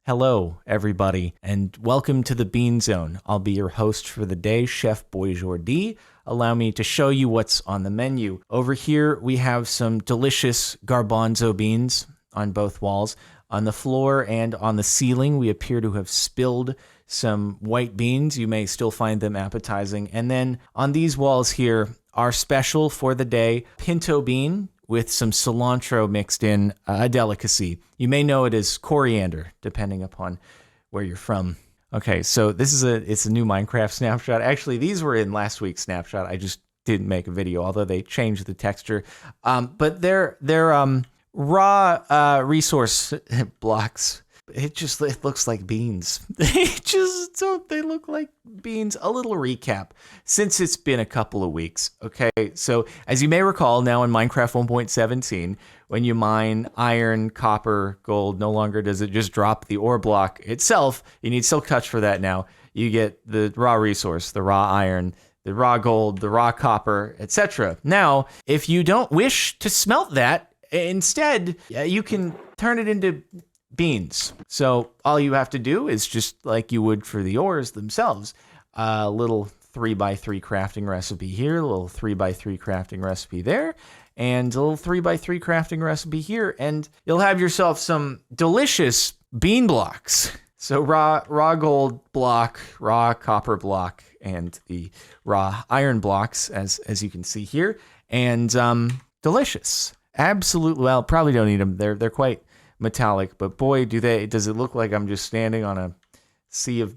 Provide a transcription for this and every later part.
Hello, everybody, and welcome to the Bean Zone. I'll be your host for the day, Chef Boyjourdie. Allow me to show you what's on the menu. Over here, we have some delicious garbanzo beans on both walls. On the floor and on the ceiling, we appear to have spilled some white beans. You may still find them appetizing. And then on these walls here, our special for the day, pinto bean with some cilantro mixed in, a delicacy. You may know it as coriander, depending upon where you're from. Okay, so it's a new Minecraft snapshot. Actually, these were in last week's snapshot. I just didn't make a video, although they changed the texture. But they're raw resource blocks. It looks like beans. They look like beans. A little recap, since it's been a couple of weeks. Okay, so as you may recall, now in Minecraft 1.17, when you mine iron, copper, gold, no longer does it just drop the ore block itself. You need Silk Touch for that now. You get the raw resource, the raw iron, the raw gold, the raw copper, etc. Now, if you don't wish to smelt that, instead, you can turn it into beans. So all you have to do is just like you would for the ores themselves, a little 3x3 crafting recipe here, a little 3x3 crafting recipe there, and a little 3x3 crafting recipe here, and you'll have yourself some delicious bean blocks. So raw gold block, raw copper block, and the raw iron blocks, as you can see here, and delicious. Absolutely. Well, probably don't eat them. They're quite metallic, but boy, does it look like I'm just standing on a sea of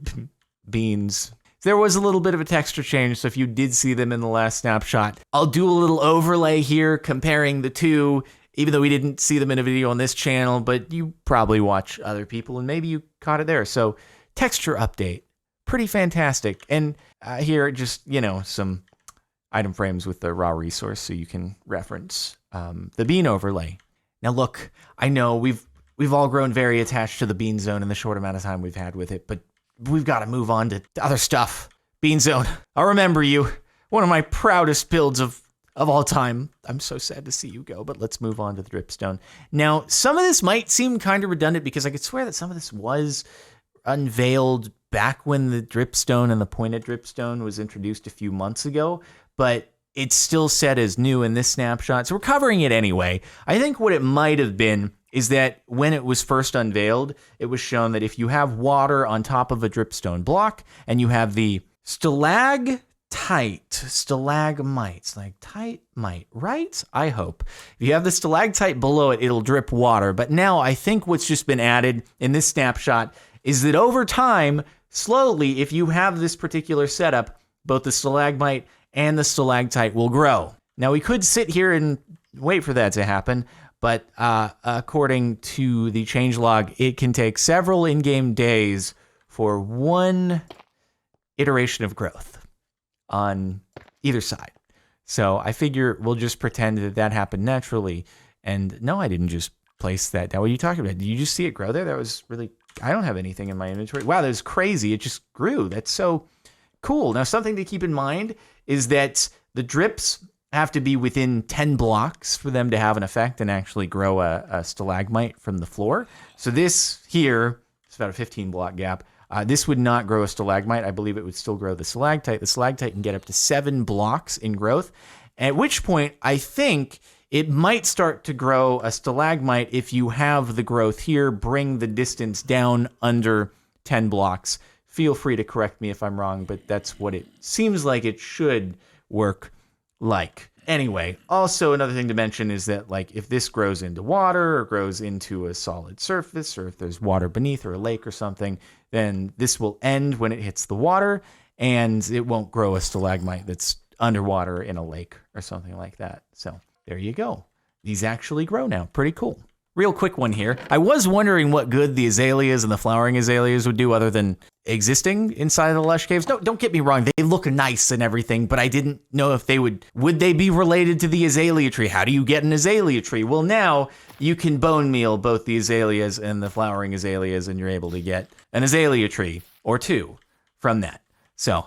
beans. There was a little bit of a texture change, so if you did see them in the last snapshot, I'll do a little overlay here comparing the two, even though we didn't see them in a video on this channel, but you probably watch other people and maybe you caught it there. So texture update, pretty fantastic. And here, just, some item frames with the raw resource so you can reference the bean overlay. Now look, I know we've all grown very attached to the Bean Zone in the short amount of time we've had with it, but we've got to move on to other stuff. Bean Zone, I'll remember you. One of my proudest builds of all time. I'm so sad to see you go, but let's move on to the dripstone. Now, some of this might seem kind of redundant because I could swear that some of this was unveiled back when the dripstone and the pointed dripstone was introduced a few months ago, but it's still set as new in this snapshot, so we're covering it anyway. I think what it might have been is that when it was first unveiled, it was shown that if you have water on top of a dripstone block and you have the stalagmite, right? I hope. If you have the stalactite below it, it'll drip water. But now I think what's just been added in this snapshot is that over time, slowly, if you have this particular setup, both the stalagmite and the stalactite will grow. Now we could sit here and wait for that to happen, but according to the changelog, it can take several in-game days for one iteration of growth on either side. So I figure we'll just pretend that happened naturally. And no, I didn't just place that down. What are you talking about? Did you just see it grow there? That was really, I don't have anything in my inventory. Wow, that was crazy. It just grew. That's so cool. Now, something to keep in mind is that the drips have to be within 10 blocks for them to have an effect and actually grow a stalagmite from the floor. So this here, it's about a 15 block gap. This would not grow a stalagmite. I believe it would still grow the stalactite. The stalactite can get up to 7 blocks in growth, at which point I think it might start to grow a stalagmite if you have the growth here, bring the distance down under 10 blocks. Feel free to correct me if I'm wrong, but that's what it seems like it should work like. Anyway, also another thing to mention is that, like, if this grows into water or grows into a solid surface, or if there's water beneath or a lake or something, then this will end when it hits the water, and it won't grow a stalagmite that's underwater in a lake or something like that. So there you go. These actually grow now. Pretty cool. Real quick one here. I was wondering what good the azaleas and the flowering azaleas would do other than existing inside of the lush caves. No, don't get me wrong. They look nice and everything, but I didn't know if they would they be related to the azalea tree? How do you get an azalea tree? Well, now you can bone meal both the azaleas and the flowering azaleas, and you're able to get an azalea tree or two from that. So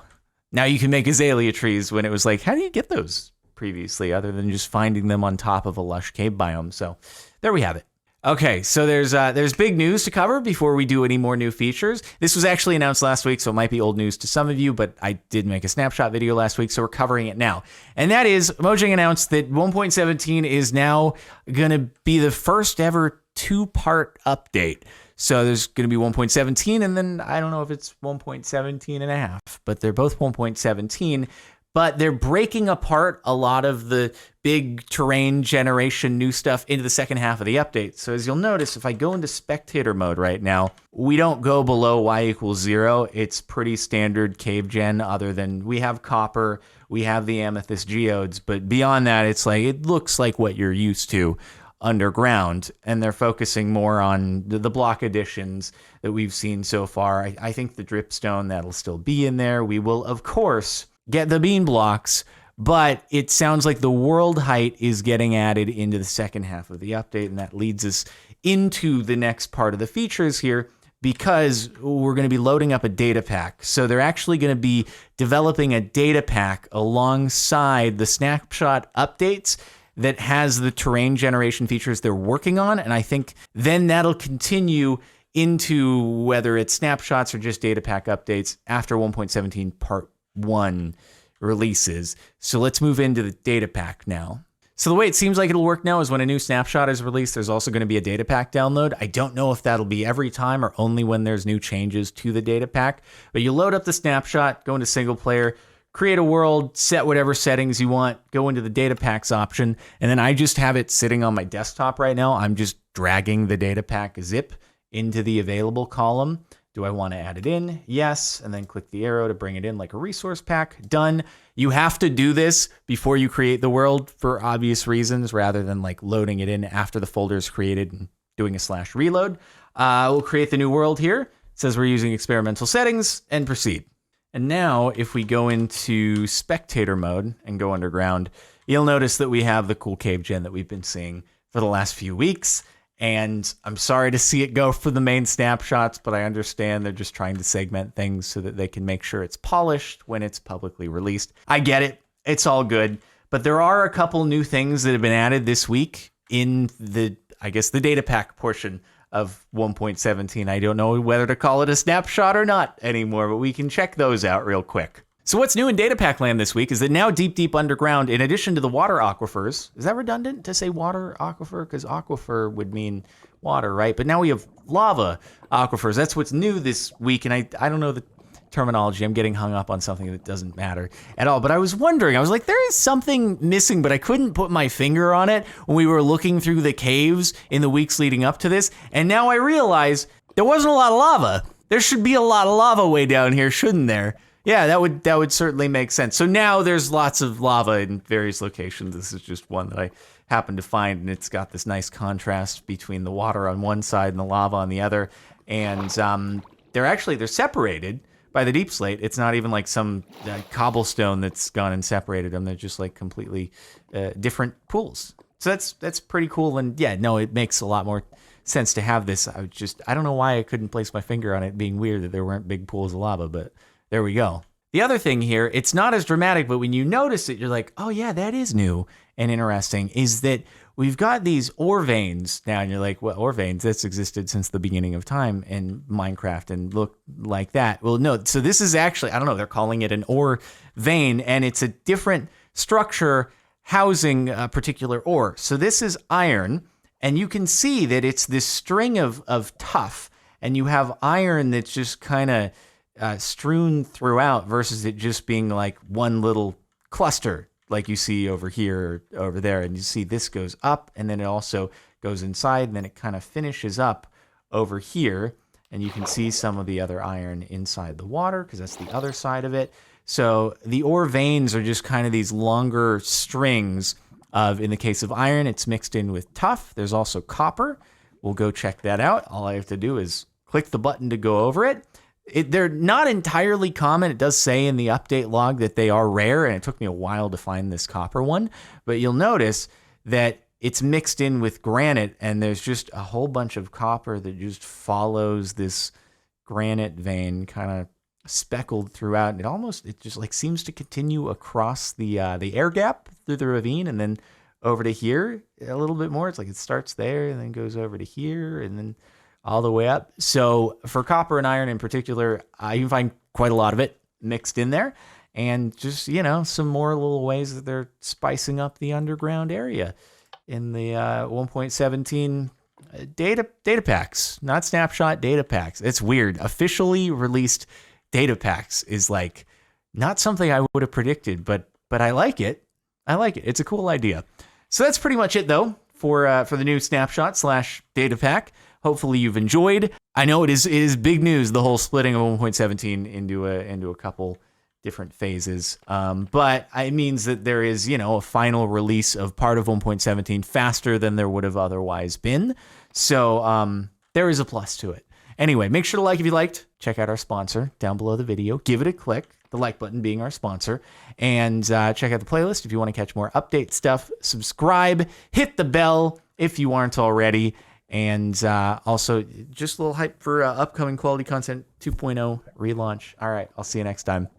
now you can make azalea trees when it was like, how do you get those previously other than just finding them on top of a lush cave biome? So there we have it. Okay, so there's big news to cover before we do any more new features. This was actually announced last week, so it might be old news to some of you, but I did make a snapshot video last week, so we're covering it now. And that is, Mojang announced that 1.17 is now going to be the first ever two-part update. So there's going to be 1.17, and then I don't know if it's 1.17 and a half, but they're both 1.17. But they're breaking apart a lot of the big terrain generation new stuff into the second half of the update. So as you'll notice, if I go into spectator mode right now, we don't go below y=0. It's pretty standard cave gen, other than we have copper, we have the amethyst geodes, but beyond that, it looks like what you're used to underground, and they're focusing more on the block additions that we've seen so far. I think the dripstone, that'll still be in there. We will, of course, get the bean blocks, but it sounds like the world height is getting added into the second half of the update, and that leads us into the next part of the features here, because we're going to be loading up a data pack. So they're actually going to be developing a data pack alongside the snapshot updates that has the terrain generation features they're working on, and I think then that'll continue into whether it's snapshots or just data pack updates after 1.17 part 1 releases. So let's move into the data pack now. So the way it seems like it'll work now is when a new snapshot is released, there's also going to be a data pack download. I don't know if that'll be every time or only when there's new changes to the data pack, but you load up the snapshot, go into single player, create a world, set whatever settings you want, go into the data packs option, and then I just have it sitting on my desktop right now. I'm just dragging the data pack zip into the available column. Do I want to add it in? Yes. And then click the arrow to bring it in like a resource pack. Done. You have to do this before you create the world for obvious reasons, rather than like loading it in after the folder is created and doing a /reload. We'll create the new world here. It says we're using experimental settings, and proceed. And now if we go into spectator mode and go underground, you'll notice that we have the cool cave gen that we've been seeing for the last few weeks. And I'm sorry to see it go for the main snapshots, but I understand they're just trying to segment things so that they can make sure it's polished when it's publicly released. I get it. It's all good. But there are a couple new things that have been added this week in the data pack portion of 1.17. I don't know whether to call it a snapshot or not anymore, but we can check those out real quick. So what's new in data pack land this week is that now deep underground, in addition to the water aquifers, is that redundant to say water aquifer? Because aquifer would mean water, right? But now we have lava aquifers. That's what's new this week, and I don't know the terminology. I'm getting hung up on something that doesn't matter at all. But I was wondering, I was like, there is something missing, but I couldn't put my finger on it when we were looking through the caves in the weeks leading up to this. And now I realize there wasn't a lot of lava. There should be a lot of lava way down here, shouldn't there? Yeah, that would certainly make sense. So now there's lots of lava in various locations. This is just one that I happened to find, and it's got this nice contrast between the water on one side and the lava on the other. And they're separated by the deep slate. It's not even like some cobblestone that's gone and separated them. They're just like completely different pools. So that's pretty cool. And yeah, no, it makes a lot more sense to have this. I don't know why I couldn't place my finger on it being weird that there weren't big pools of lava, but there we go. The other thing here, it's not as dramatic, but when you notice it, you're like, oh yeah, that is new and interesting, is that we've got these ore veins now, and you're like, well, ore veins, that's existed since the beginning of time in Minecraft and look like that. Well, no, so this is actually, I don't know, they're calling it an ore vein, and it's a different structure housing a particular ore. So this is iron, and you can see that it's this string of tuff, and you have iron that's just kind of strewn throughout versus it just being like one little cluster like you see over here or over there. And you see this goes up, and then it also goes inside, and then it kind of finishes up over here. And you can see some of the other iron inside the water because that's the other side of it. So the ore veins are just kind of these longer strings of, in the case of iron, it's mixed in with tuff. There's also copper. We'll go check that out. All I have to do is click the button to go over it. They're not entirely common. It does say in the update log that they are rare, and it took me a while to find this copper one. But you'll notice that it's mixed in with granite, and there's just a whole bunch of copper that just follows this granite vein, kind of speckled throughout. And it just like seems to continue across the air gap through the ravine, and then over to here a little bit more. It's like it starts there and then goes over to here and then all the way up. So for copper and iron in particular, you can find quite a lot of it mixed in there. And just, some more little ways that they're spicing up the underground area in the 1.17 data packs, not snapshot data packs. It's weird. Officially released data packs is like not something I would have predicted, but I like it. It's a cool idea. So that's pretty much it though for the new snapshot / data pack. Hopefully you've enjoyed. I know it is big news, the whole splitting of 1.17 into a couple different phases. But it means that there is, a final release of part of 1.17 faster than there would have otherwise been. So there is a plus to it. Anyway, make sure to like if you liked. Check out our sponsor down below the video. Give it a click, the like button being our sponsor. And check out the playlist if you want to catch more update stuff. Subscribe, hit the bell if you aren't already. And also, just a little hype for upcoming Quality Content 2.0 relaunch. All right, I'll see you next time.